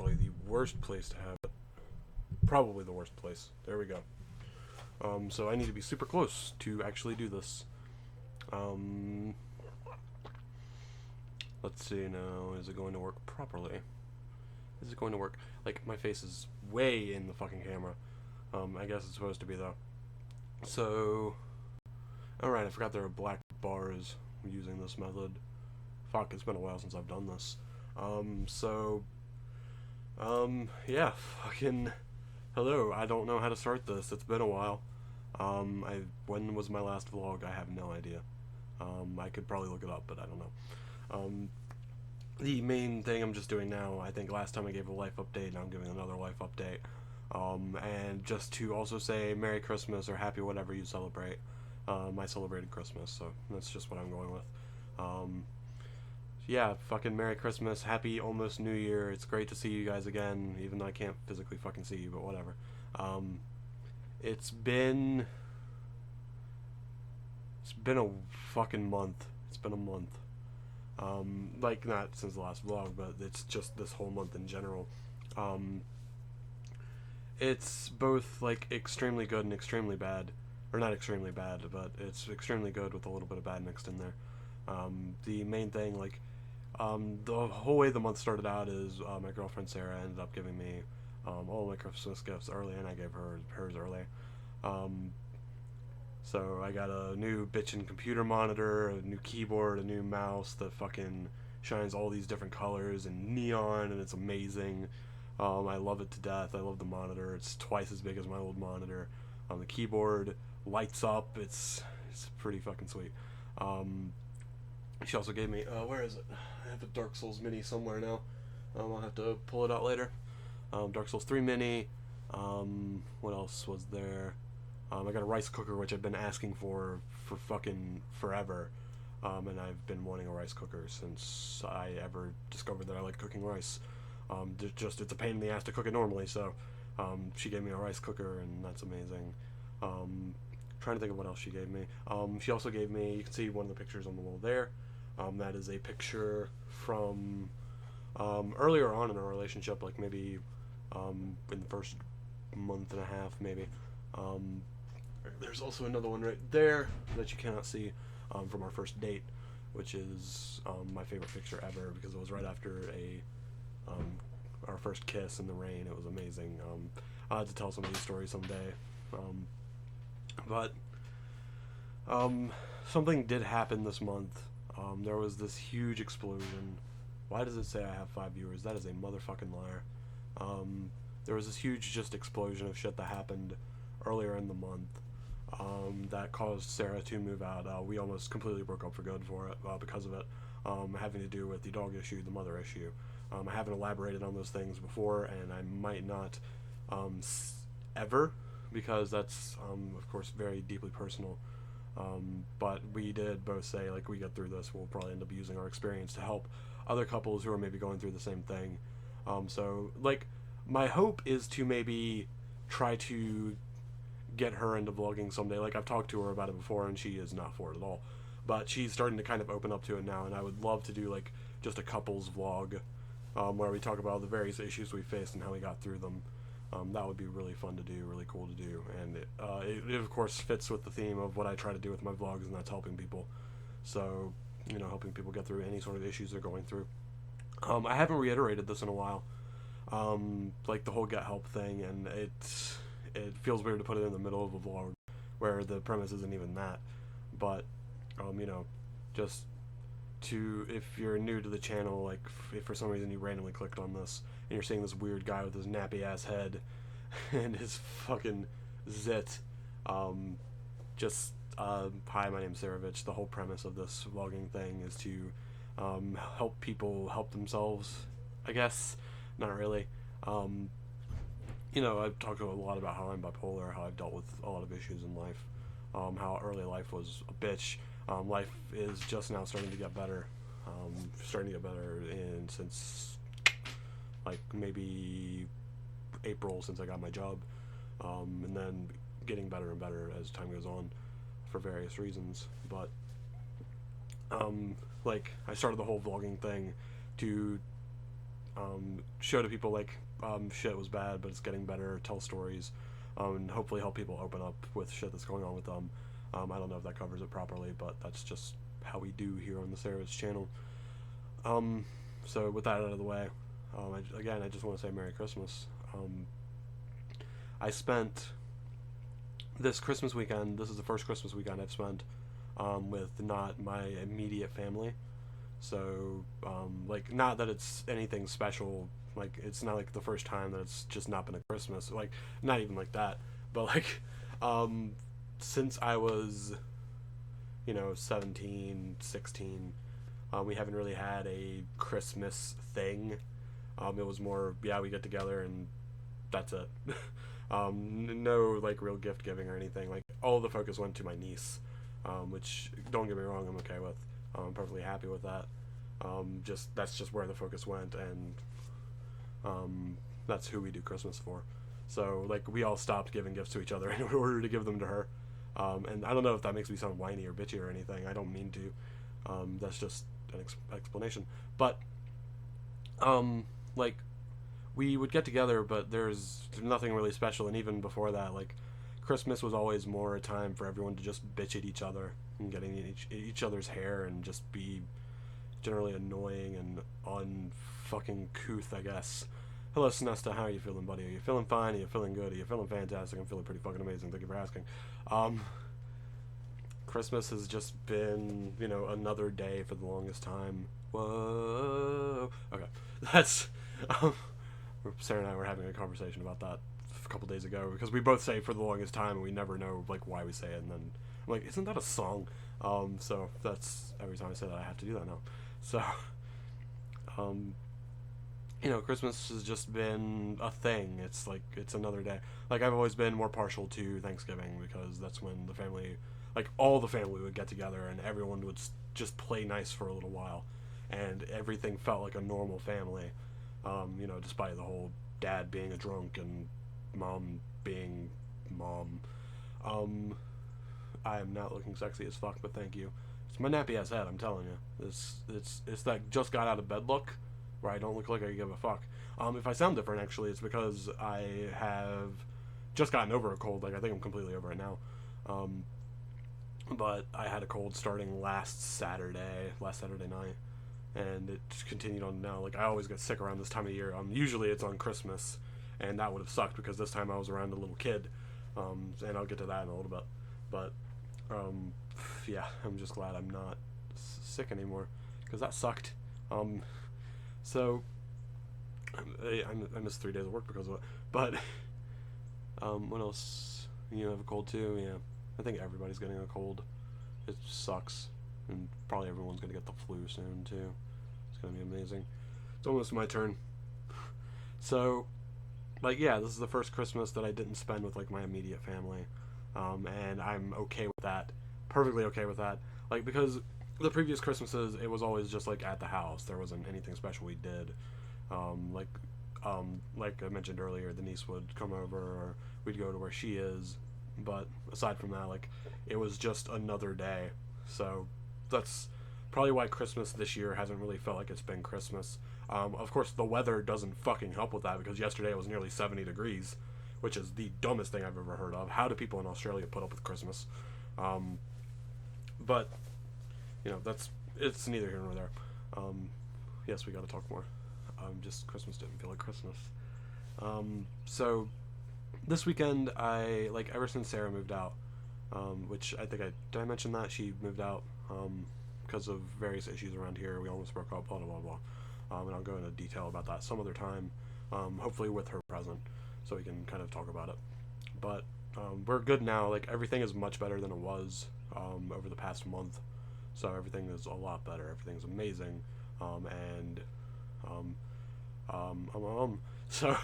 probably the worst place to have it. Probably the worst place. There we go. So I need to be super close to actually do this. Let's see now. Is it going to work properly? Is it going to work? Like, my face is way in the fucking camera. I guess it's supposed to be, though. So, alright, I forgot there are black bars using this method. Fuck, it's been a while since I've done this. Yeah, fucking, hello, I don't know how to start this. It's been a while. When was my last vlog? I have no idea. I could probably look it up, but I don't know. The main thing I'm just doing now, I think last time I gave a life update, now I'm giving another life update. And just to also say Merry Christmas or Happy whatever you celebrate. I celebrated Christmas, so that's just what I'm going with. Yeah, fucking Merry Christmas, Happy almost New Year. It's great to see you guys again, even though I can't physically fucking see you, but whatever. It's been a fucking month. It's been a month. Like, not since the last vlog, but it's just this whole month in general. It's both, like, extremely good and extremely bad. Or not extremely bad, but it's extremely good with a little bit of bad mixed in there. The main thing, like, the whole way the month started out is my girlfriend Sarah ended up giving me all my Christmas gifts early, and I gave her hers early. So I got a new bitchin' computer monitor, a new keyboard, a new mouse that fucking shines all these different colors and neon, and it's amazing. I love it to death. I love the monitor. It's twice as big as my old monitor. The keyboard lights up. It's pretty fucking sweet. She also gave me, where is it? I have a Dark Souls mini somewhere now. I'll have to pull it out later. Dark Souls 3 mini. What else was there? I got a rice cooker, which I've been asking for fucking forever. And I've been wanting a rice cooker since I ever discovered that I like cooking rice. It's a pain in the ass to cook it normally, so she gave me a rice cooker, and that's amazing. Trying to think of what else she gave me. She also gave me, you can see one of the pictures on the wall there. That is a picture from earlier on in our relationship, like maybe in the first month and a half, maybe. There's also another one right there that you cannot see from our first date, which is my favorite picture ever because it was right after our first kiss in the rain. It was amazing. I'll have to tell some of these stories someday. But something did happen this month. There was this huge explosion. Why does it say I have 5 viewers? That is a motherfucking liar. There was this huge just explosion of shit that happened earlier in the month that caused Sarah to move out. We almost completely broke up for good for it because of it, having to do with the dog issue, the mother issue. I haven't elaborated on those things before, and I might not ever, because that's of course very deeply personal. But we did both say, like, we get through this, we'll probably end up using our experience to help other couples who are maybe going through the same thing. So, like, my hope is to maybe try to get her into vlogging someday. Like, I've talked to her about it before, and she is not for it at all. But she's starting to kind of open up to it now, and I would love to do, like, just a couples vlog where we talk about the various issues we faced and how we got through them. That would be really fun to do, really cool to do, and it of course fits with the theme of what I try to do with my vlogs, and that's helping people. So, you know, helping people get through any sort of issues they're going through. I haven't reiterated this in a while, like the whole get help thing, and it feels weird to put it in the middle of a vlog where the premise isn't even that. But you know, just if you're new to the channel, like if for some reason you randomly clicked on this and you're seeing this weird guy with his nappy ass head and his fucking zit, hi, my name's Serivich. The whole premise of this vlogging thing is to help people help themselves, I guess. Not really. You know, I've talked a lot about how I'm bipolar, how I've dealt with a lot of issues in life, how early life was a bitch. Life is just now starting to get better. Since like maybe April, since I got my job, and then getting better and better as time goes on for various reasons. But like, I started the whole vlogging thing to show to people like shit was bad, but it's getting better. Tell stories, and hopefully help people open up with shit that's going on with them. I don't know if that covers it properly, but that's just how we do here on the Serivich channel. So with that out of the way, I just want to say Merry Christmas. I spent this Christmas weekend. This is the first Christmas weekend I've spent with not my immediate family. So, like, not that it's anything special. Like, it's not like the first time that it's just not been a Christmas. Like, not even like that. But, like, since I was, 17, 16, we haven't really had a Christmas thing. It was more, yeah, we get together and that's it. No, like, real gift giving or anything. Like, all the focus went to my niece, which, don't get me wrong, I'm okay with. I'm perfectly happy with that. That's just where the focus went, and that's who we do Christmas for. So, like, we all stopped giving gifts to each other in order to give them to her. And I don't know if that makes me sound whiny or bitchy or anything. I don't mean to. That's just an explanation. But, like, we would get together, but there's nothing really special. And even before that, like, Christmas was always more a time for everyone to just bitch at each other and getting in each other's hair and just be generally annoying and unfucking couth, I guess. Hello, Sinesta. How are you feeling, buddy? Are you feeling fine? Are you feeling good? Are you feeling fantastic? I'm feeling pretty fucking amazing. Thank you for asking. Christmas has just been, another day for the longest time. Whoa. Okay. That's... Sarah and I were having a conversation about that a couple days ago, because we both say for the longest time and we never know, like, why we say it, and then I'm like, isn't that a song? So that's, every time I say that I have to do that now. So, Christmas has just been a thing. It's like, it's another day. Like, I've always been more partial to Thanksgiving, because that's when the family, like, all the family would get together and everyone would just play nice for a little while, and everything felt like a normal family. Despite the whole dad being a drunk and mom being mom. I am not looking sexy as fuck, but thank you. It's my nappy ass head, I'm telling you. It's that just got out of bed look, where I don't look like I give a fuck. If I sound different, actually, it's because I have just gotten over a cold. Like, I think I'm completely over it now. But I had a cold starting last Saturday night, and it continued on now. Like, I always get sick around this time of year. Usually it's on Christmas, and that would have sucked because this time I was around a little kid. And I'll get to that in a little bit. But, yeah, I'm just glad I'm not sick anymore, because that sucked. So, I missed 3 days of work because of it. But, what else? You have a cold too? Yeah. I think everybody's getting a cold. It sucks. And probably everyone's going to get the flu soon, too. It's going to be amazing. It's almost my turn. So, like, yeah, this is the first Christmas that I didn't spend with, like, my immediate family. And I'm okay with that. Perfectly okay with that. Like, because the previous Christmases, it was always just, like, at the house. There wasn't anything special we did. Like I mentioned earlier, the niece would come over, or we'd go to where she is. But aside from that, like, it was just another day. So that's probably why Christmas this year hasn't really felt like it's been Christmas. Of course, the weather doesn't fucking help with that, because yesterday it was nearly 70 degrees, which is the dumbest thing I've ever heard of. How do people in Australia put up with Christmas? But, it's neither here nor there. Yes, we gotta talk more. Just Christmas didn't feel like Christmas. So, this weekend, ever since Sarah moved out, which I think did I mention that? She moved out, because of various issues around here. We almost broke up, blah, blah, blah, blah. And I'll go into detail about that some other time, hopefully with her present, so we can kind of talk about it. But, we're good now. Like, everything is much better than it was, over the past month. So everything is a lot better. Everything's amazing. So,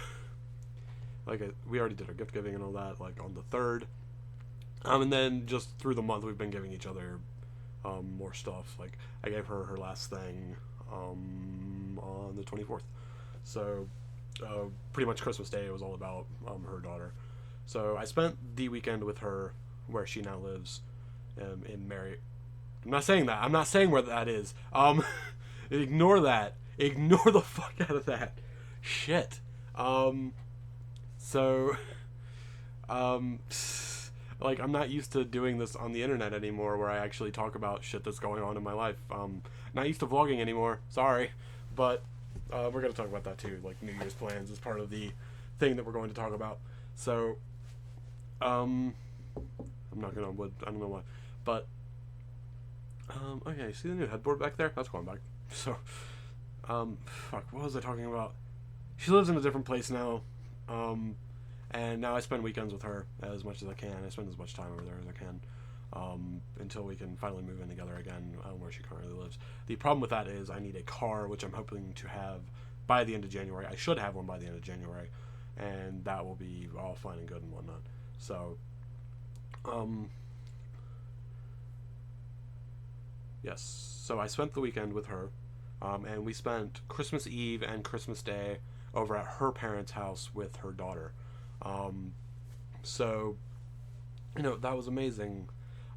we already did our gift giving and all that, like, on the 3rd. And then just through the month, we've been giving each other, more stuff. Like, I gave her her last thing, on the 24th. So, pretty much Christmas Day was all about, her daughter. So, I spent the weekend with her, where she now lives, in Mary. I'm not saying that. I'm not saying where that is. Ignore that. Ignore the fuck out of that. Shit. So, um, like, I'm not used to doing this on the internet anymore, where I actually talk about shit that's going on in my life. Not used to vlogging anymore. Sorry, but we're gonna talk about that too. Like, New Year's plans is part of the thing that we're going to talk about. So, I'm knocking on wood. I don't know why, but okay. See the new headboard back there? That's going back. So, fuck. What was I talking about? She lives in a different place now. And now I spend weekends with her as much as I can. I spend as much time over there as I can, until we can finally move in together again, where she currently lives. The problem with that is I need a car, which I'm hoping to have by the end of January. I should have one by the end of January, and that will be all fine and good and whatnot. So, yes. So I spent the weekend with her, and we spent Christmas Eve and Christmas Day over at her parents' house with her daughter. Um, so, that was amazing.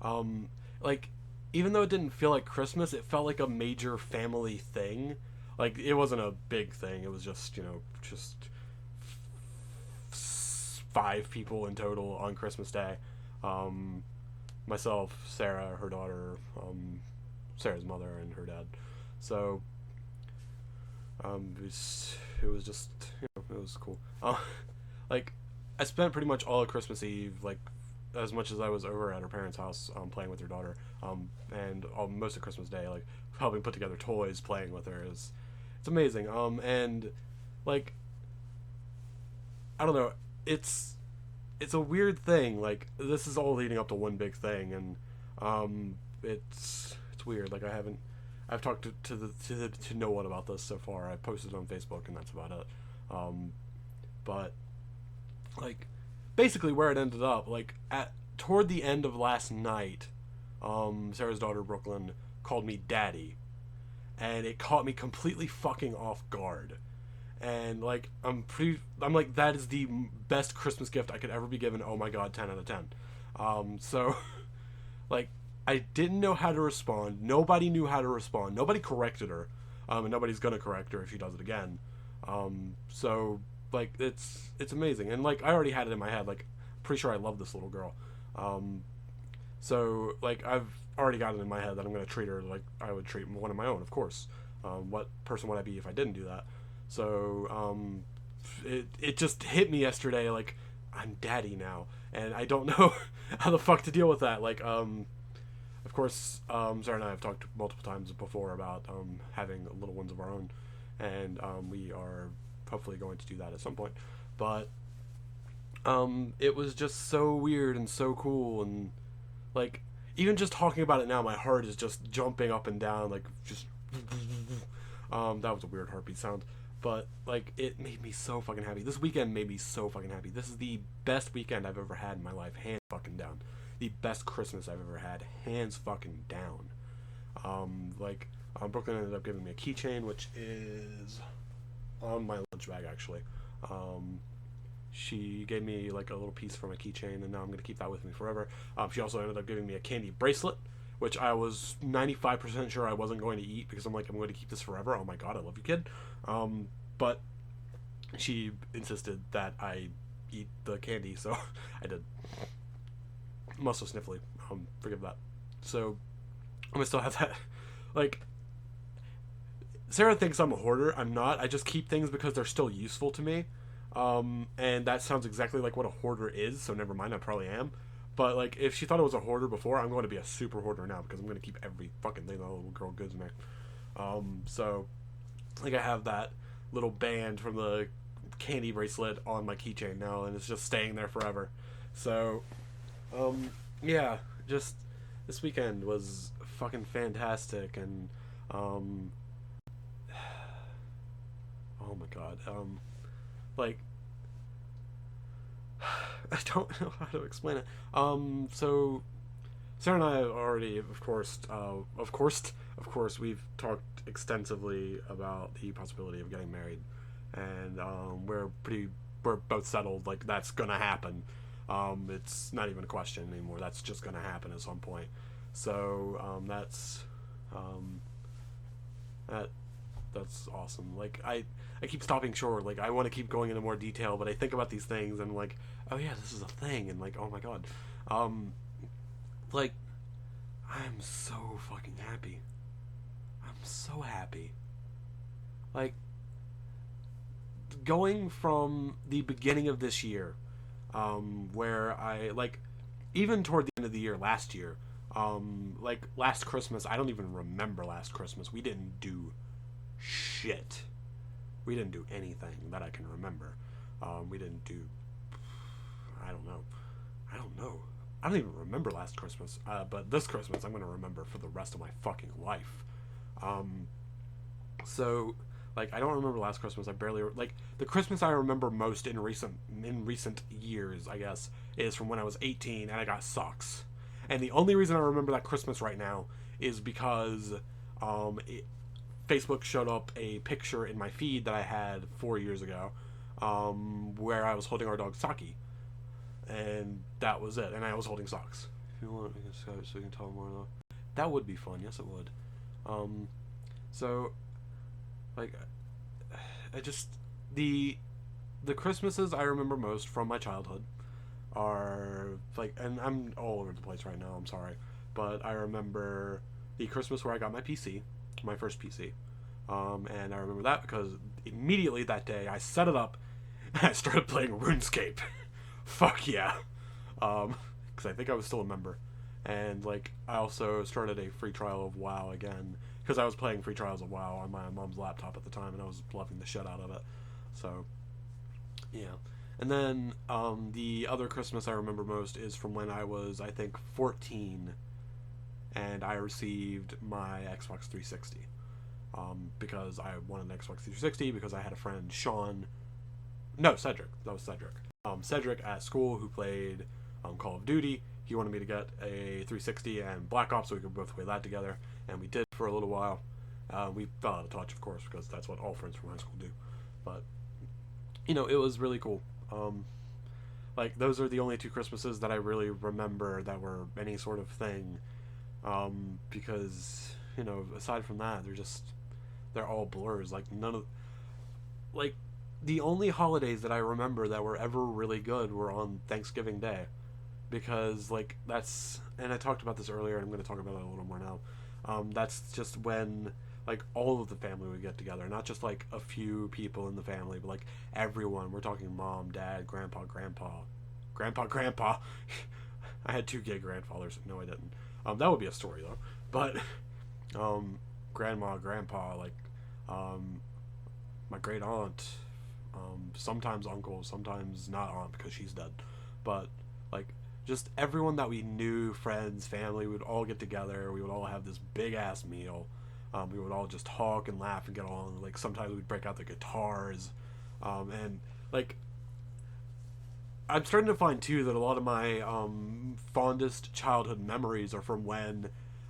Like, even though it didn't feel like Christmas, it felt like a major family thing. Like, it wasn't a big thing. It was just, just 5 people in total on Christmas Day. Myself, Sarah, her daughter, Sarah's mother, and her dad. So, it was just, it was cool. Like, I spent pretty much all of Christmas Eve, like, as much as I was over at her parents' house, playing with her daughter, and most of Christmas Day, like, helping put together toys, playing with her. It's amazing. And, like, I don't know, it's a weird thing. Like, this is all leading up to one big thing, and it's weird. Like, I've talked to no one about this so far. I posted it on Facebook, and that's about it. But, like, basically where it ended up, like, toward the end of last night, Sarah's daughter Brooklyn called me daddy, and it caught me completely fucking off guard. And, like, I'm like, that is the best Christmas gift I could ever be given. Oh my god, 10 out of 10. So, like, I didn't know how to respond. Nobody knew how to respond. Nobody corrected her, and nobody's gonna correct her if she does it again. So, like, it's amazing. And, like, I already had it in my head. Like, pretty sure I love this little girl. So, like, I've already got it in my head that I'm gonna treat her like I would treat one of my own, of course. What person would I be if I didn't do that? So, it just hit me yesterday, like, I'm daddy now, and I don't know how the fuck to deal with that. Like, of course, Sarah and I have talked multiple times before about having little ones of our own, and we are hopefully going to do that at some point. But it was just so weird and so cool, and, like, even just talking about it now, my heart is just jumping up and down, like, just that was a weird heartbeat sound. But, like, it made me so fucking happy. This weekend made me so fucking happy. This is the best weekend I've ever had in my life, hands fucking down. The best Christmas I've ever had, hands fucking down. Brooklyn ended up giving me a keychain, which is on my lunch bag, actually. She gave me, like, a little piece from a keychain, and now I'm going to keep that with me forever. She also ended up giving me a candy bracelet, which I was 95% sure I wasn't going to eat, because I'm like, I'm going to keep this forever. Oh my god, I love you, kid. But she insisted that I eat the candy, so I did. I'm also sniffly. Forgive that. So, I'm going to still have that. Like, Sarah thinks I'm a hoarder. I'm not. I just keep things because they're still useful to me. And that sounds exactly like what a hoarder is, so never mind, I probably am. But, like, if she thought I was a hoarder before, I'm going to be a super hoarder now, because I'm going to keep every fucking thing that little girl gives me. So, like, I have that little band from the candy bracelet on my keychain now, and it's just staying there forever. So, yeah, just, this weekend was fucking fantastic, and, oh my god, like, I don't know how to explain it. So Sarah and I already, of course, we've talked extensively about the possibility of getting married, and we're both settled. Like, that's gonna happen. It's not even a question anymore. That's just gonna happen at some point. So that That's awesome. Like I keep stopping short. Like I want to keep going into more detail, but I think about these things and I'm like, oh yeah, this is a thing, and like, oh my god, um, like I'm so fucking happy. I'm so happy. Like going from the beginning of this year, where I like even toward the end of the year last year, like last Christmas, I don't even remember last Christmas. We didn't do shit. We didn't do anything that I can remember. We didn't do. I don't know. I don't know. I don't even remember last Christmas. But this Christmas, I'm gonna remember for the rest of my fucking life. Um, so, like, I don't remember last Christmas. I barely like the Christmas I remember most in recent years. I guess is from when I was 18 and I got socks. And the only reason I remember that Christmas right now is because it, Facebook showed up a picture in my feed that I had 4 years ago, where I was holding our dog Saki, and that was it. And I was holding socks. If you want, we can Skype so you can tell more though. That would be fun. Yes, it would. Um, so, like, I just the Christmases I remember most from my childhood are like, and I'm all over the place right now. I'm sorry, but I remember the Christmas where I got my PC, my first PC. And I remember that because immediately that day I set it up and I started playing RuneScape. Fuck yeah. Because I think I was still a member. And like I also started a free trial of WoW again because I was playing free trials of WoW on my mom's laptop at the time and I was loving the shit out of it. So yeah. And then the other Christmas I remember most is from when I was, I think, 14 and I received my Xbox 360. Because I wanted an Xbox 360 because I had a friend, Sean. No, Cedric. That was Cedric. Cedric at school who played Call of Duty. He wanted me to get a 360 and Black Ops so we could both play that together. And we did for a little while. We fell out of touch, of course, because that's what all friends from high school do. But, you know, it was really cool. Like, those are the only two Christmases that I really remember that were any sort of thing. Because, you know, aside from that, they're all blurs. Like, none of, like, the only holidays that I remember that were ever really good were on Thanksgiving Day. Because, like, and I talked about this earlier, and I'm going to talk about it a little more now. That's just when, like, all of the family would get together. Not just, like, a few people in the family, but, like, everyone. We're talking mom, dad, grandpa. I had two gay grandfathers. No, I didn't. That would be a story, though. But, grandma, grandpa, like, my great aunt, sometimes uncle, sometimes not aunt because she's dead. But, like, just everyone that we knew, friends, family, we would all get together. We would all have this big ass meal. We would all just talk and laugh and get along. Like sometimes we'd break out the guitars, and like I'm starting to find too that a lot of my fondest childhood memories are from when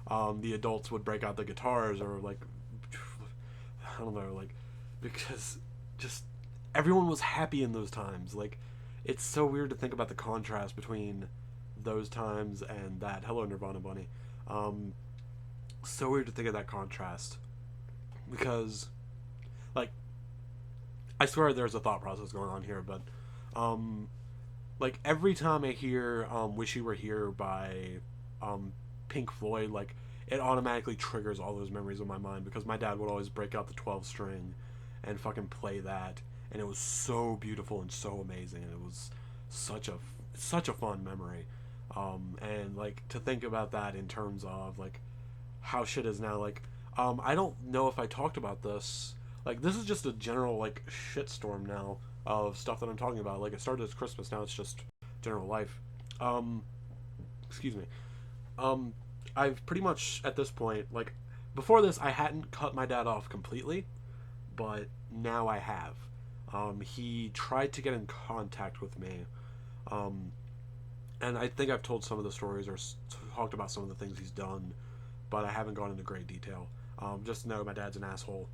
the adults would break out the guitars or like I don't know, like because just everyone was happy in those times. Like it's so weird to think about the contrast between those times and that. Hello, Nirvana Bunny. So weird to think of that contrast because, like, I swear there's a thought process going on here, but, like, every time I hear "Wish You Were Here" by Pink Floyd, like, it automatically triggers all those memories in my mind because my dad would always break out the 12 string and fucking play that, and it was so beautiful and so amazing, and it was such a fun memory. And like to think about that in terms of like how shit is now, like I don't know if I talked about this, like this is just a general like shitstorm now of stuff that I'm talking about. Like it started as Christmas, now it's just general life. Excuse me. I've pretty much at this point, like before this I hadn't cut my dad off completely, but now I have. He tried to get in contact with me, and I think I've told some of the stories or talked about some of the things he's done, but I haven't gone into great detail. Just know my dad's an asshole.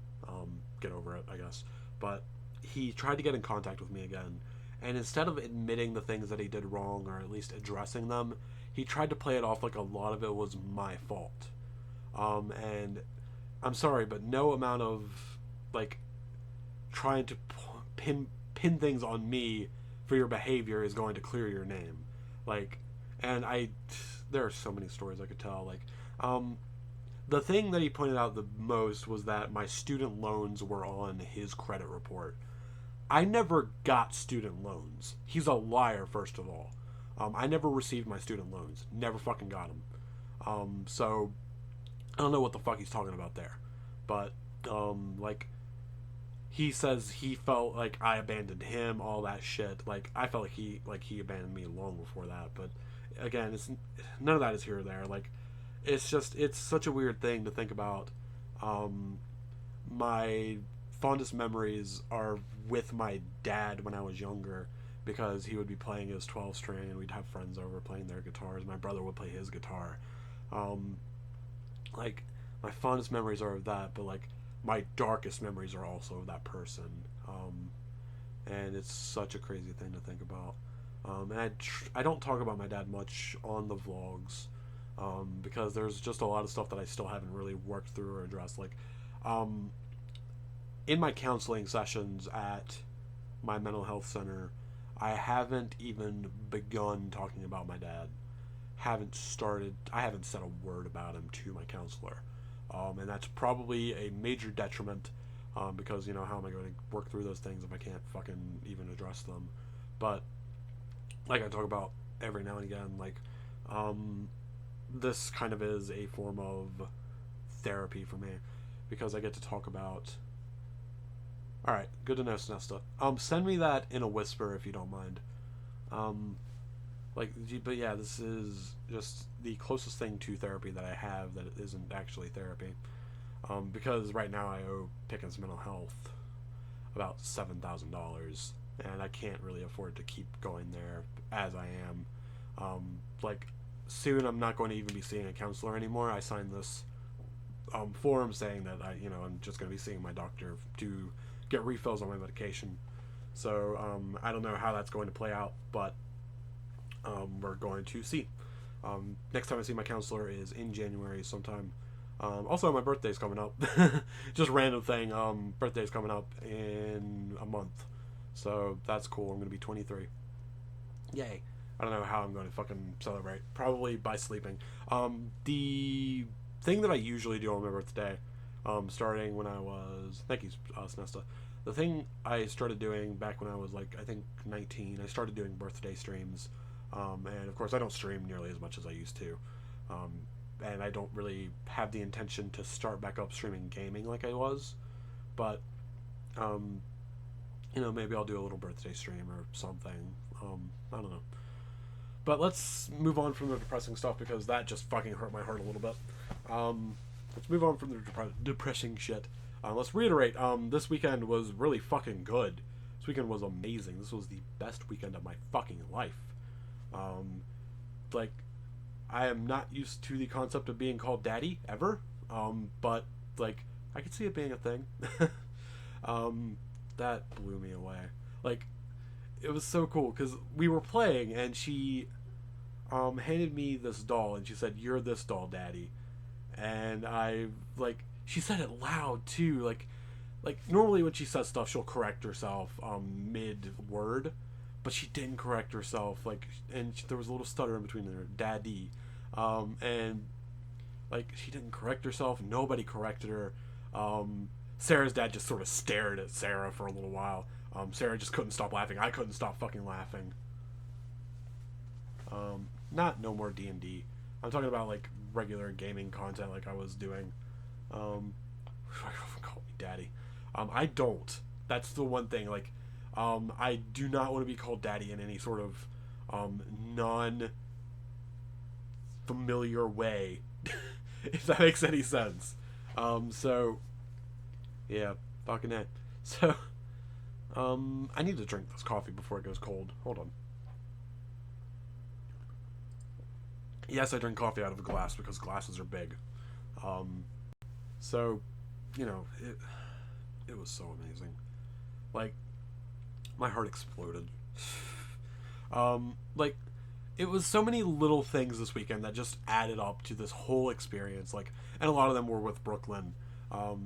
Get over it, I guess. But he tried to get in contact with me again, and instead of admitting the things that he did wrong or at least addressing them, he tried to play it off like a lot of it was my fault. And I'm sorry, but no amount of like trying to pin things on me for your behavior is going to clear your name. Like, and there are so many stories I could tell. Like, the thing that he pointed out the most was that my student loans were on his credit report. I never got student loans. He's a liar, first of all. I never received my student loans. Never fucking got them. So I don't know what the fuck he's talking about there. But, like, he says he felt like I abandoned him, all that shit. Like, I felt like he abandoned me long before that. But again, it's none of that is here or there. Like, it's such a weird thing to think about. My fondest memories are with my dad when I was younger, because he would be playing his 12 string and we'd have friends over playing their guitars. My brother would play his guitar. Like, my fondest memories are of that, but like my darkest memories are also of that person. And it's such a crazy thing to think about. And I don't talk about my dad much on the vlogs, because there's just a lot of stuff that I still haven't really worked through or addressed. Like, in my counseling sessions at my mental health center, I haven't even begun talking about my dad. I haven't said a word about him to my counselor. And that's probably a major detriment, because, you know, how am I going to work through those things if I can't fucking even address them? But, like I talk about every now and again, like, this kind of is a form of therapy for me, because I get to talk about... Alright, good to know, Snesta. Send me that in a whisper if you don't mind. But yeah, this is just the closest thing to therapy that I have that isn't actually therapy. Because right now I owe Pickens Mental Health about $7,000, and I can't really afford to keep going there as I am. Like, soon I'm not going to even be seeing a counselor anymore. I signed this form saying that I'm just going to be seeing my doctor to get refills on my medication. So I don't know how that's going to play out, but we're going to see. Next time I see my counselor is in January sometime. Also, my birthday's coming up. Just random thing. Birthday's coming up in a month, so that's cool. I'm going to be 23. Yay. I don't know how I'm going to fucking celebrate. Probably by sleeping. The thing that I usually do on my birthday, starting when I was... Thank you, Snesta. The thing I started doing back when I was, like, I think 19, I started doing birthday streams. And, of course, I don't stream nearly as much as I used to. And I don't really have the intention to start back up streaming gaming like I was. But, maybe I'll do a little birthday stream or something. I don't know. But let's move on from the depressing stuff, because that just fucking hurt my heart a little bit. Let's move on from the depressing shit. Let's reiterate, this weekend was really fucking good. This weekend was amazing. This was the best weekend of my fucking life. Like, I am not used to the concept of being called daddy, ever. But, like, I could see it being a thing. That blew me away. Like, it was so cool, because we were playing, and she handed me this doll, and she said, "You're this doll, daddy." And she said it loud, too. Like normally when she says stuff, she'll correct herself mid-word, but she didn't correct herself, and there was a little stutter in between there, daddy. And, she didn't correct herself. Nobody corrected her. Sarah's dad just sort of stared at Sarah for a little while. Sarah just couldn't stop laughing. I couldn't stop fucking laughing. Not no more D&D. I'm talking about, regular gaming content like I was doing. Call me daddy. I don't. That's the one thing. I do not want to be called daddy in any sort of non-familiar way, if that makes any sense. So, yeah, fucking it. So, I need to drink this coffee before it goes cold. Hold on. Yes, I drink coffee out of a glass because glasses are big. So, it was so amazing. My heart exploded. It was so many little things this weekend that just added up to this whole experience. And a lot of them were with Brooklyn.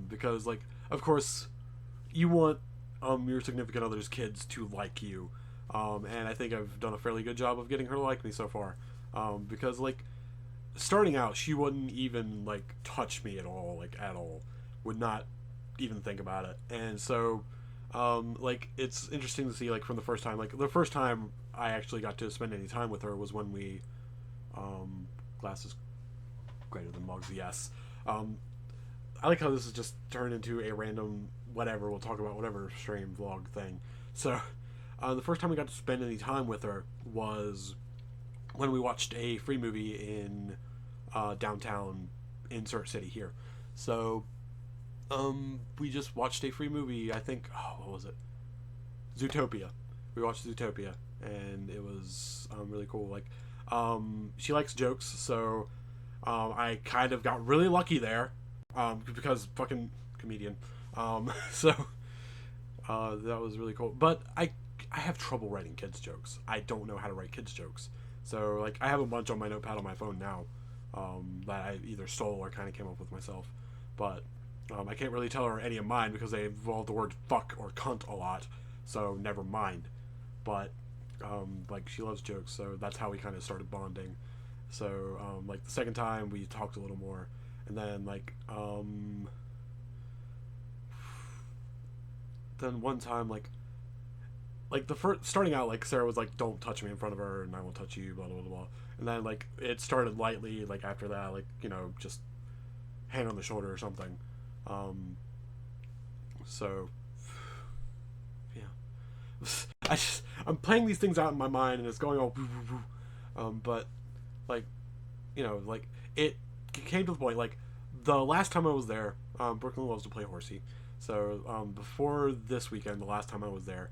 Because, of course, you want your significant other's kids to like you, and I think I've done a fairly good job of getting her to like me so far, because like starting out, she wouldn't even like touch me at all, like at all, would not even think about it, and so like it's interesting to see like from the first time, like the first time I actually got to spend any time with her was when we glasses greater than mugs, yes. um I like how this has just turned into a random whatever, we'll talk about whatever stream vlog thing. So the first time we got to spend any time with her was when we watched a free movie in downtown Insert City here. So we just watched a free movie. I think, oh, what was it? Zootopia. We watched Zootopia, and it was really cool. Like, she likes jokes, so I kind of got really lucky there, because fucking comedian. So that was really cool. But I have trouble writing kids jokes. I don't know how to write kids jokes. So like I have a bunch on my notepad on my phone now, that I either stole or kind of came up with myself. But I can't really tell her any of mine because they involve the word fuck or cunt a lot. So never mind. But like she loves jokes, so that's how we kind of started bonding. So like the second time we talked a little more, and then like then one time like the first starting out, like Sarah was like, don't touch me in front of her and I won't touch you, blah blah blah. And then like it started lightly, like after that, like, you know, just hand on the shoulder or something. So yeah. I'm playing these things out in my mind and it's going all but like, you know, like it came to the point, like the last time I was there, Brooklyn loves to play horsey. So before this weekend, the last time I was there,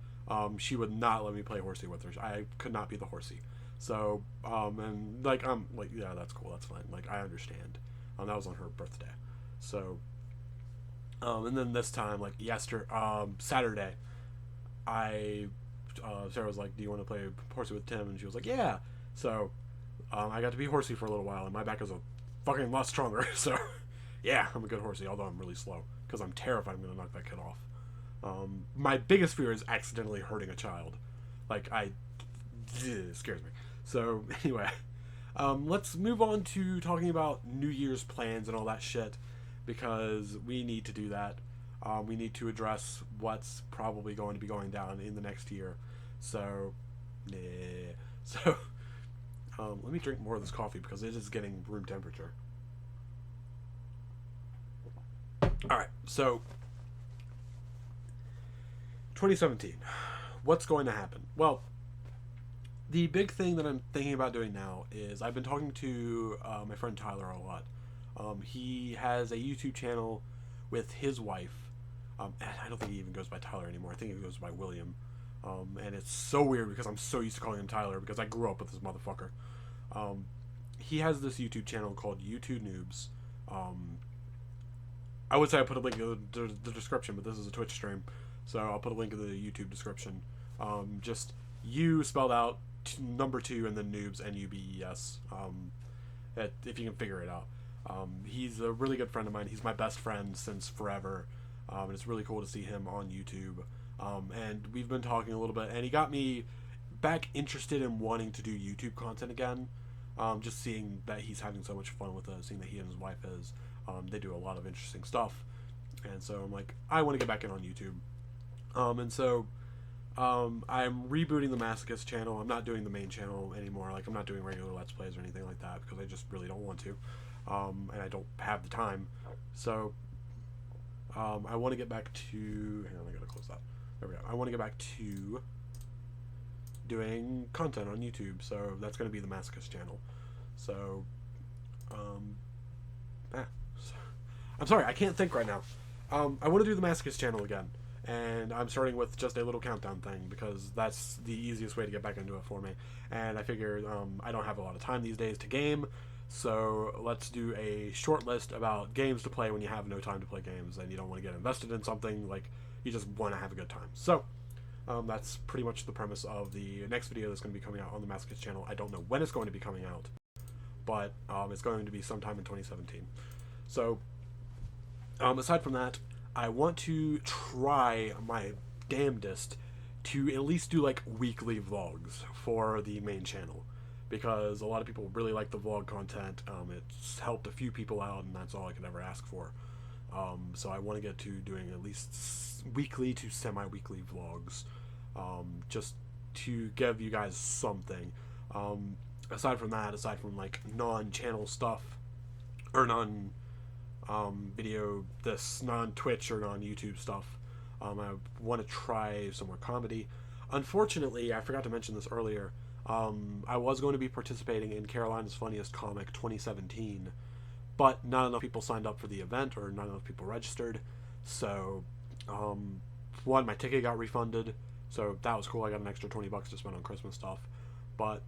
she would not let me play horsey with her. I could not be the horsey. So and like I'm like, yeah, that's cool, that's fine. Like I understand. That was on her birthday. So and then this time, like Saturday, I Sarah was like, "Do you want to play horsey with Tim?" And she was like, "Yeah." So I got to be horsey for a little while, and my back is a fucking lot stronger. So yeah, I'm a good horsey, although I'm really slow because I'm terrified I'm gonna knock that kid off. My biggest fear is accidentally hurting a child. Like it scares me. So anyway, let's move on to talking about New Year's plans and all that shit, because we need to do that. We need to address what's probably going to be going down in the next year. So, yeah. So, let me drink more of this coffee because it is getting room temperature. Alright, so 2017. What's going to happen? Well, the big thing that I'm thinking about doing now is I've been talking to my friend Tyler a lot. He has a YouTube channel with his wife. And I don't think he even goes by Tyler anymore. I think he goes by William. And it's so weird because I'm so used to calling him Tyler because I grew up with this motherfucker. He has this YouTube channel called YouTube Noobs. I would say I put a link in the description, but this is a Twitch stream, so I'll put a link in the YouTube description. Just U spelled out number 2 and then noobs, N-U-B-E-S. If you can figure it out. He's a really good friend of mine. He's my best friend since forever. And it's really cool to see him on YouTube. And we've been talking a little bit, and he got me back interested in wanting to do YouTube content again. Just seeing that he's having so much fun with it, seeing that he and his wife is. They do a lot of interesting stuff. And so I'm like, I want to get back in on YouTube. And so I'm rebooting the Masochist channel. I'm not doing the main channel anymore. Like, I'm not doing regular Let's Plays or anything like that because I just really don't want to. And I don't have the time. So I want to get back to... Hang on, I gotta close that. There we go. I want to get back to doing content on YouTube. So that's going to be the Masochist channel. So... I'm sorry, I can't think right now. I want to do the Masochist channel again. And I'm starting with just a little countdown thing because that's the easiest way to get back into it for me. And I figured I don't have a lot of time these days to game, so let's do a short list about games to play when you have no time to play games and you don't want to get invested in something, like you just want to have a good time. So that's pretty much the premise of the next video that's going to be coming out on the Masochist channel. I don't know when it's going to be coming out, but it's going to be sometime in 2017. So aside from that, I want to try my damnedest to at least do like weekly vlogs for the main channel, because a lot of people really like the vlog content. It's helped a few people out, and that's all I could ever ask for. So I want to get to doing at least weekly to semi-weekly vlogs, just to give you guys something. Aside from that, aside from like non-channel stuff or non video, this non-Twitch or non-YouTube stuff, I want to try some more comedy. Unfortunately, I forgot to mention this earlier. I was going to be participating in Carolina's Funniest Comic 2017, but not enough people signed up for the event, or not enough people registered. So, one, my ticket got refunded, so that was cool. I got an extra $20 to spend on Christmas stuff. But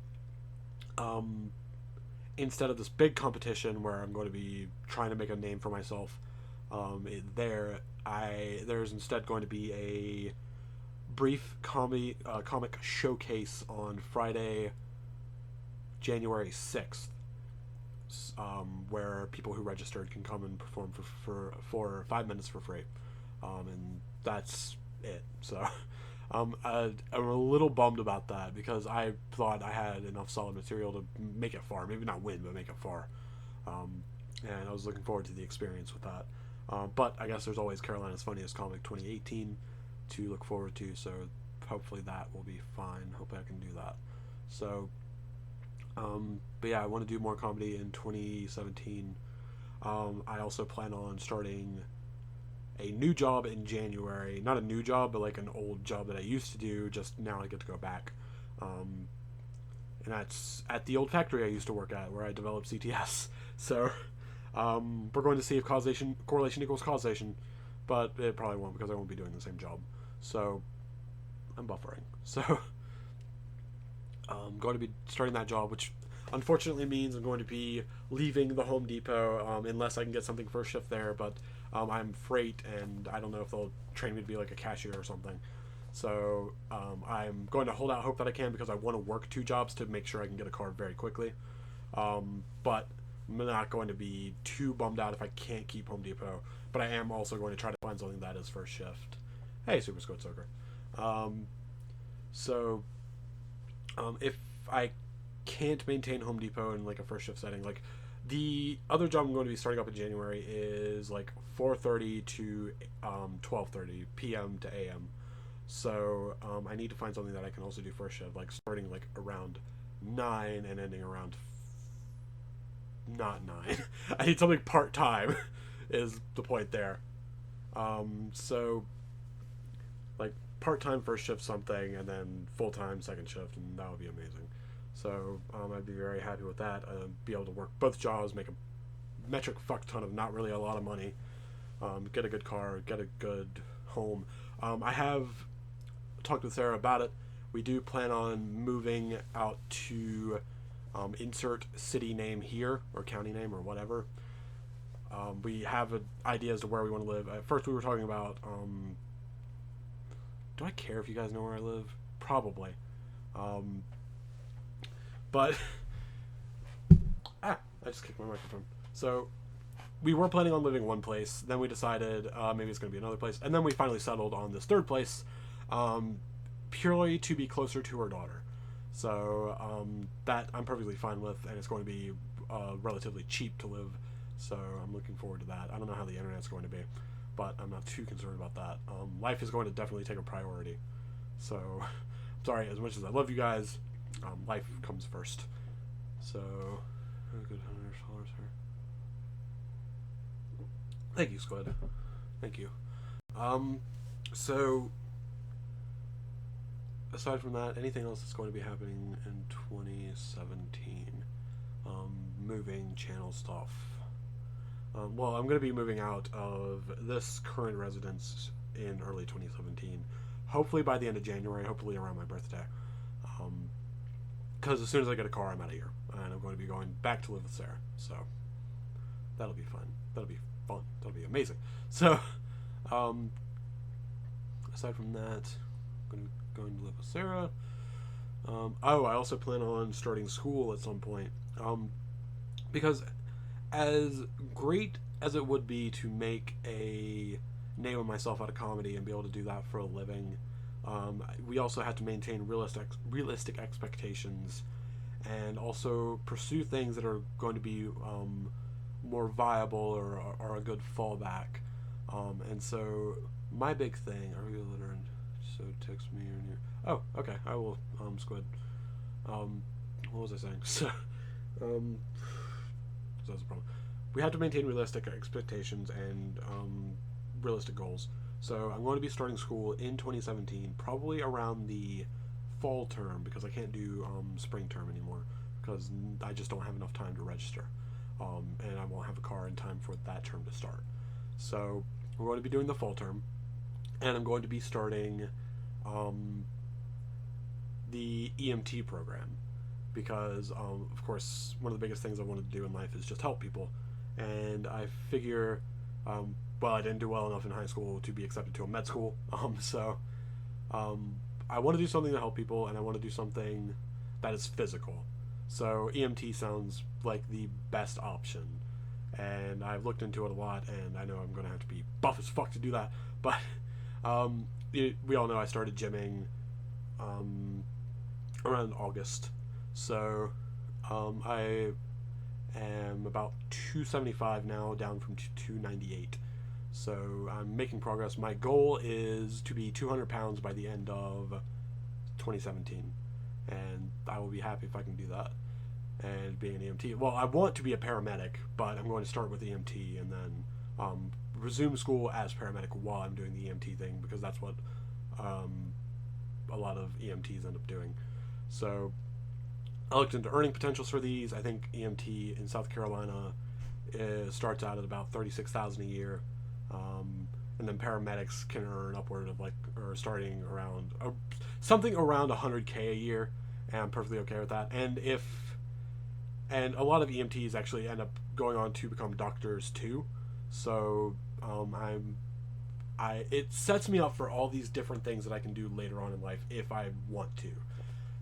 instead of this big competition where I'm going to be trying to make a name for myself, there's instead going to be a brief comic showcase on Friday, January 6th, where people who registered can come and perform for 5 minutes for free, and that's it. So I'm a little bummed about that, because I thought I had enough solid material to make it far, maybe not win, but make it far, and I was looking forward to the experience with that. But I guess there's always Carolina's Funniest Comic 2018 to look forward to, so hopefully that will be fine. Hope I can do that. So, but yeah, I want to do more comedy in 2017. I also plan on starting a new job in January. Not a new job, but like an old job that I used to do, just now I get to go back. And that's at the old factory I used to work at, where I developed CTS. So, we're going to see if correlation equals causation, but it probably won't, because I won't be doing the same job. So, I'm buffering. So, I'm going to be starting that job, which unfortunately means I'm going to be leaving the Home Depot, unless I can get something first shift there, but I'm freight, and I don't know if they'll train me to be like a cashier or something. So, I'm going to hold out hope that I can, because I want to work 2 jobs to make sure I can get a car very quickly. But I'm not going to be too bummed out if I can't keep Home Depot, but I am also going to try to find something that is first shift. Hey, Super Squid Soaker. If I can't maintain Home Depot in like a first shift setting, like the other job I'm going to be starting up in January is like 4:30 to 12:30 p.m. to a.m. So I need to find something that I can also do first shift, like starting like around 9 and ending around not 9. I need something part time is the point there. So like part-time first shift something, and then full-time second shift, and that would be amazing. So I'd be very happy with that. Be able to work both jobs, make a metric fuck ton of not really a lot of money, get a good car, get a good home. I have talked with Sarah about it. We do plan on moving out to insert city name here, or county name, or whatever. We have an idea as to where we want to live. At first we were talking about do I care if you guys know where I live? Probably. But I just kicked my microphone. So we were planning on living one place, then we decided maybe it's going to be another place, and then we finally settled on this third place, purely to be closer to her daughter. So that I'm perfectly fine with, and it's going to be relatively cheap to live, so I'm looking forward to that. I don't know how the internet's going to be, but I'm not too concerned about that. Life is going to definitely take a priority. So, sorry, as much as I love you guys, life comes first. So, a good $100 here. Thank you, Squid. Thank you. So, aside from that, anything else that's going to be happening in 2017? Moving, channel stuff. Well, I'm going to be moving out of this current residence in early 2017. Hopefully by the end of January, hopefully around my birthday. Because as soon as I get a car, I'm out of here. And I'm going to be going back to live with Sarah. So, that'll be fun. That'll be fun. That'll be amazing. So, aside from that, I'm going to live with Sarah. I also plan on starting school at some point. Because as great as it would be to make a name myself out of comedy and be able to do that for a living. We also had to maintain realistic expectations, and also pursue things that are going to be more viable or a good fallback. And so my big thing, are we learned? So text me or near. Oh, okay. I will. Squid. What was I saying? So, that's the problem. We have to maintain realistic expectations and realistic goals. So I'm going to be starting school in 2017, probably around the fall term, because I can't do spring term anymore because I just don't have enough time to register, and I won't have a car in time for that term to start. So we're going to be doing the fall term, and I'm going to be starting the EMT program because, of course, one of the biggest things I wanted to do in life is just help people, and I figure, well, I didn't do well enough in high school to be accepted to a med school, so I want to do something to help people, and I want to do something that is physical. So EMT sounds like the best option, and I've looked into it a lot, and I know I'm going to have to be buff as fuck to do that, but we all know I started gymming around August, so I am about 275 now, down from 298. So I'm making progress. My goal is to be 200 pounds by the end of 2017, and I will be happy if I can do that. And being an EMT, well, I want to be a paramedic, but I'm going to start with EMT and then resume school as paramedic while I'm doing the EMT thing, because that's what a lot of EMTs end up doing. So I looked into earning potentials for these. I think EMT in South Carolina starts out at about $36,000 a year. And then paramedics can earn upward of or starting around something around $100K a year, and I'm perfectly okay with that. And a lot of EMTs actually end up going on to become doctors too, so it sets me up for all these different things that I can do later on in life if I want to.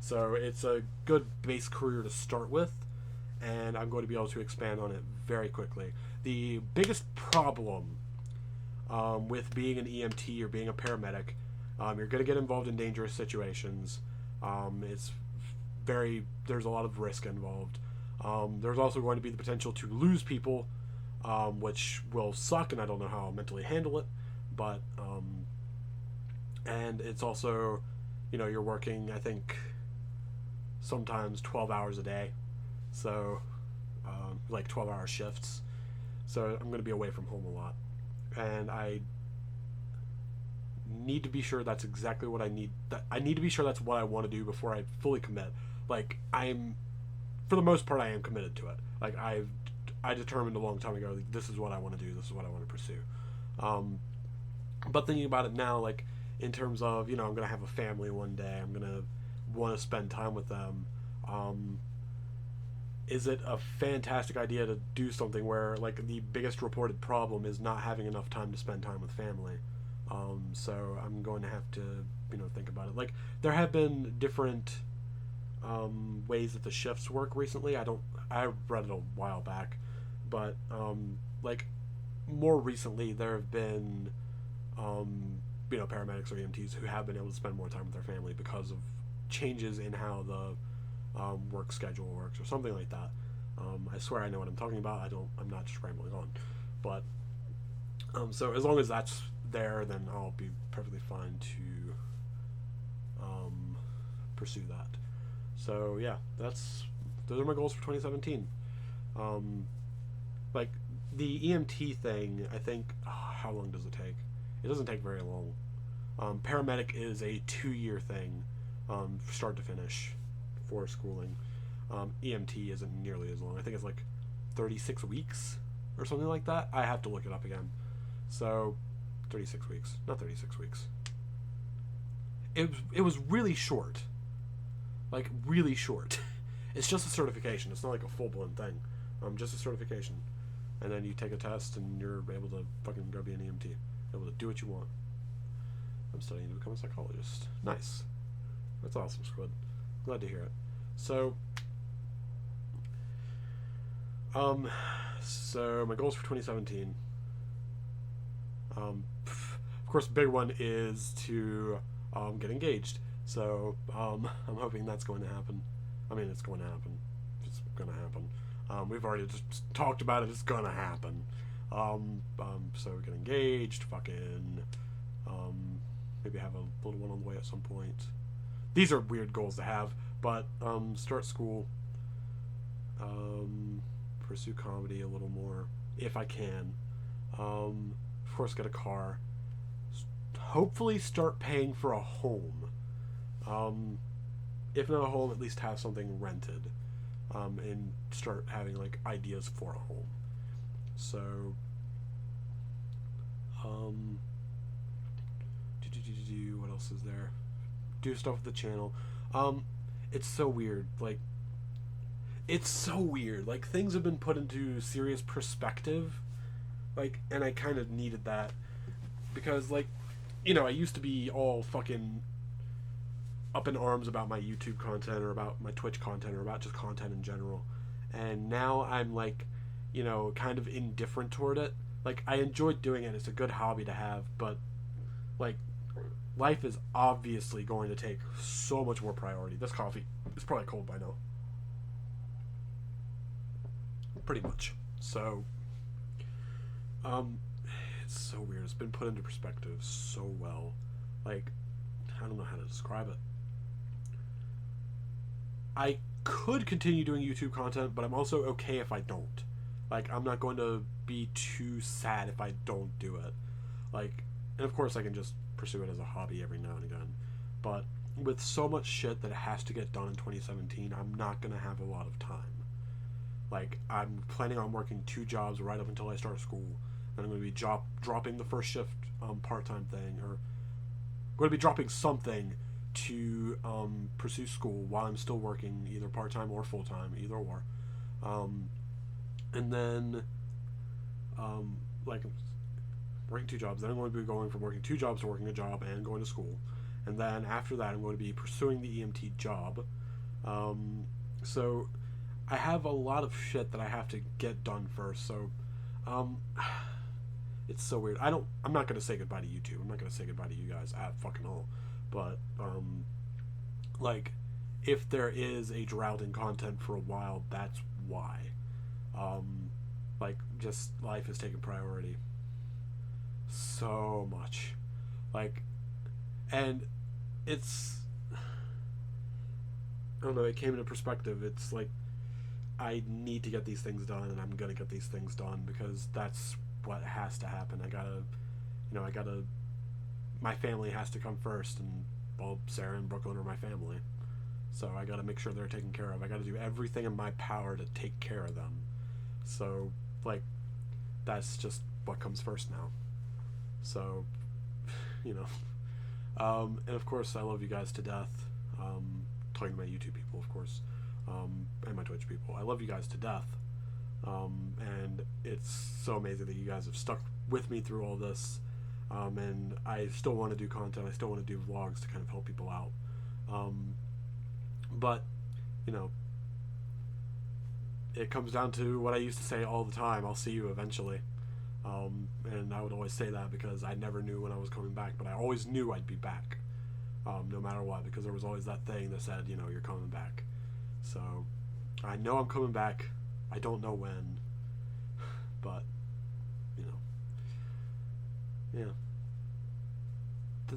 So it's a good base career to start with, and I'm going to be able to expand on it very quickly. The biggest problem with being an EMT or being a paramedic, you're going to get involved in dangerous situations. There's a lot of risk involved. There's also going to be the potential to lose people, which will suck, and I don't know how I'll mentally handle it. But and it's also, you're working, I think, sometimes 12 hours a day, so 12-hour shifts. So I'm going to be away from home a lot, and I need to be sure that's exactly what I need. I need to be sure that's what I want to do before I fully commit. For the most part, I am committed to it. I determined a long time ago, this is what I want to do. This is what I want to pursue. But thinking about it now, in terms of, I'm going to have a family one day, I'm going to want to spend time with them. Is it a fantastic idea to do something where, the biggest reported problem is not having enough time to spend time with family? So I'm going to have to, think about it. There have been different ways that the shifts work recently. I read it a while back, but more recently there have been paramedics or EMTs who have been able to spend more time with their family because of changes in how the work schedule works or something like that. I swear I know what I'm talking about. I'm not just rambling on, but so as long as that's there, then I'll be perfectly fine to pursue that. So yeah, those are my goals for 2017. The EMT thing, I think, how long does it take? It doesn't take very long. Paramedic is a 2-year thing, start to finish, for schooling. EMT isn't nearly as long. I think it's 36 weeks or something like that. I have to look it up again. So 36 weeks, not 36 weeks. It was really short. Really short. It's just a certification. It's not a full-blown thing. Just a certification. And then you take a test and you're able to fucking go be an EMT. Able to do what you want. I'm studying to become a psychologist. Nice. That's awesome, Squid. Glad to hear it. So my goals for 2017. course, the big one is to get engaged. So I'm hoping that's going to happen. I mean, it's going to happen. It's going to happen. We've already just talked about it. It's going to happen. So get engaged. Fucking. Maybe have a little one on the way at some point. These are weird goals to have, but start school. Pursue comedy a little more if I can. Of course, get a car. Hopefully, start paying for a home. If not a home, at least have something rented, and start having like ideas for a home. So, what else is there? Do stuff with the channel. It's so weird. Like, it's so weird. Like, things have been put into serious perspective. Like, and I kind of needed that because, like, you know, I used to be all fucking up in arms about my YouTube content or about my Twitch content or about just content in general. And now I'm like, you know, kind of indifferent toward it. Like, I enjoy doing it. It's a good hobby to have, but like, life is obviously going to take so much more priority. This coffee is probably cold by now. Pretty much. So, it's so weird. It's been put into perspective so well. Like, I don't know how to describe it. I could continue doing YouTube content, but I'm also okay if I don't. Like, I'm not going to be too sad if I don't do it. Like, and of course I can just pursue it as a hobby every now and again. But with so much shit that has to get done in 2017, I'm not going to have a lot of time. Like, I'm planning on working 2 jobs right up until I start school. Then I'm going to be dropping the first shift part-time thing, or going to be dropping something to pursue school while I'm still working either part-time or full-time, either or. And then, like, working 2 jobs. Then I'm going to be going from working 2 jobs to working a job and going to school. And then after that, I'm going to be pursuing the EMT job. So I have a lot of shit that I have to get done first. So, it's so weird. I'm not going to say goodbye to YouTube. I'm not going to say goodbye to you guys at fucking all. But, like, if there is a drought in content for a while, that's why. Like, just life is taking priority. So much. Like, and it's, I don't know, it came into perspective. It's like, I need to get these things done, and I'm gonna get these things done because that's what has to happen. I gotta, my family has to come first, and, well, Sarah and Brooklyn are my family. So I gotta make sure they're taken care of. I gotta do everything in my power to take care of them. So, like, that's just what comes first now. So, you know. And of course, I love you guys to death. Talking to my YouTube people, of course. And my Twitch people. I love you guys to death. And it's so amazing that you guys have stuck with me through all this. And I still want to do content. I still want to do vlogs to kind of help people out. But, you know, it comes down to what I used to say all the time. I'll see you eventually. And I would always say that because I never knew when I was coming back, but I always knew I'd be back, no matter what, because there was always that thing that said, you know, you're coming back. So I know I'm coming back. I don't know when, but, you know, yeah.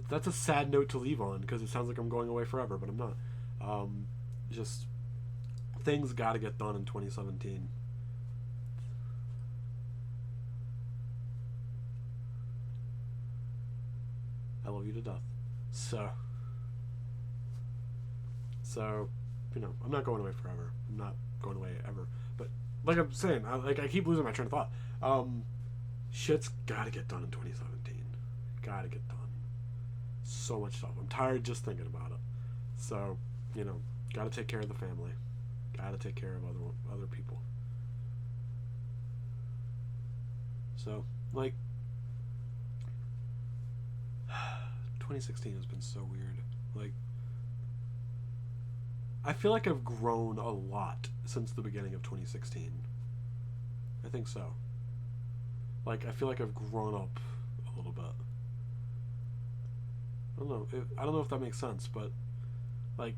That's a sad note to leave on because it sounds like I'm going away forever, but I'm not. Just things got to get done in 2017. I love you to death. So, you know, I'm not going away forever. I'm not going away ever. But like I'm saying, I keep losing my train of thought. Shit's got to get done in 2017. Got to get done. So much stuff. I'm tired just thinking about it. So, you know, got to take care of the family. Got to take care of other people. So, like, 2016 has been so weird. Like, I feel like I've grown a lot since the beginning of 2016. I think so. Like, I feel like I've grown up a little bit. don't know. I don't know if that makes sense, but like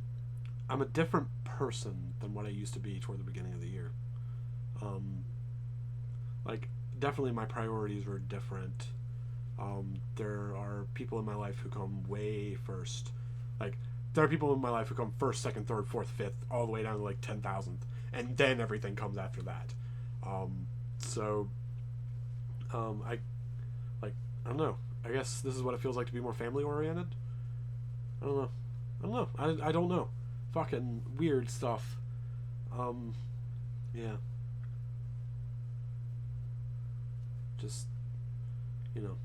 I'm a different person than what I used to be toward the beginning of the year. Um, like definitely my priorities were different. There are people in my life who come way first. Like there are people in my life who come first, second, third, fourth, fifth, all the way down to like 10,000th, and then everything comes after that. So I like I don't know. I guess this is what it feels like to be more family oriented. I don't know. I don't know. I don't know. Fucking weird stuff. Um, yeah. Just you know,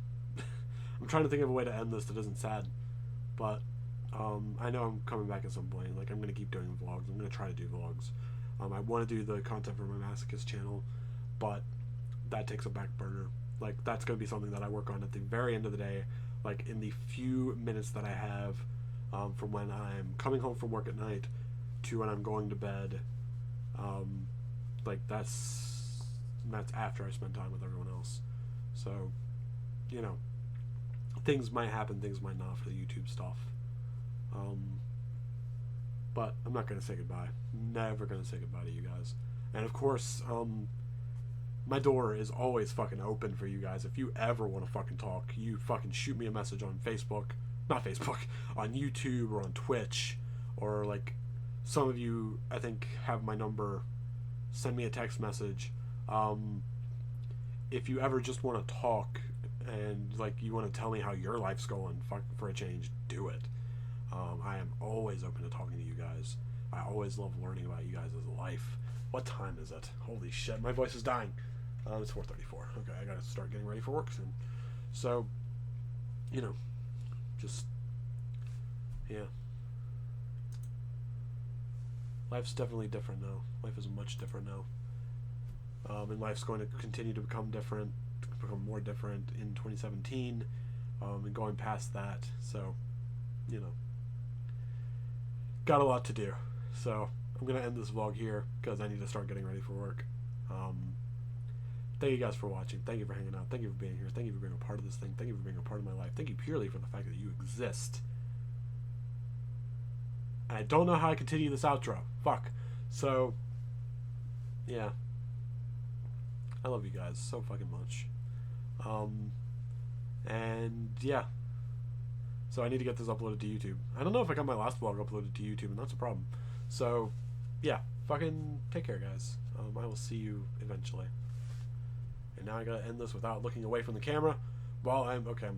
I'm trying to think of a way to end this that isn't sad, but I know I'm coming back at some point. Like I'm gonna keep doing vlogs. I'm gonna try to do vlogs. I want to do the content for my masochist channel, but that takes a back burner. Like that's gonna be something that I work on at the very end of the day, like in the few minutes that I have from when I'm coming home from work at night to when I'm going to bed. Um, like that's after I spend time with everyone else. So, you know, things might happen, things might not for the YouTube stuff. Um, but I'm not gonna say goodbye. Never gonna say goodbye to you guys. And of course, my door is always fucking open for you guys. If you ever want to fucking talk, you fucking shoot me a message on Facebook, not Facebook, on YouTube or on Twitch, or like some of you I think have my number. Send me a text message. Um, if you ever just want to talk and like you want to tell me how your life's going, fuck for a change, do it. I am always open to talking to you guys. I always love learning about you guys' life. What time is it? Holy shit, my voice is dying. It's 4:34. Okay, I gotta start getting ready for work soon. So, you know, just yeah. Life's definitely different now. Life is much different now. And life's going to continue to become different, become more different in 2017, and going past that. So, you know, got a lot to do. So I'm gonna end this vlog here because I need to start getting ready for work. Thank you guys for watching. Thank you for hanging out. Thank you for being here. Thank you for being a part of this thing. Thank you for being a part of my life. Thank you purely for the fact that you exist. I don't know how I continue this outro. Fuck. So, yeah. I love you guys so fucking much. Um, and yeah. So I need to get this uploaded to YouTube. I don't know if I got my last vlog uploaded to YouTube, and that's a problem. So, yeah. Fucking take care, guys. I will see you eventually. And now I gotta end this without looking away from the camera while I'm... Okay, I'm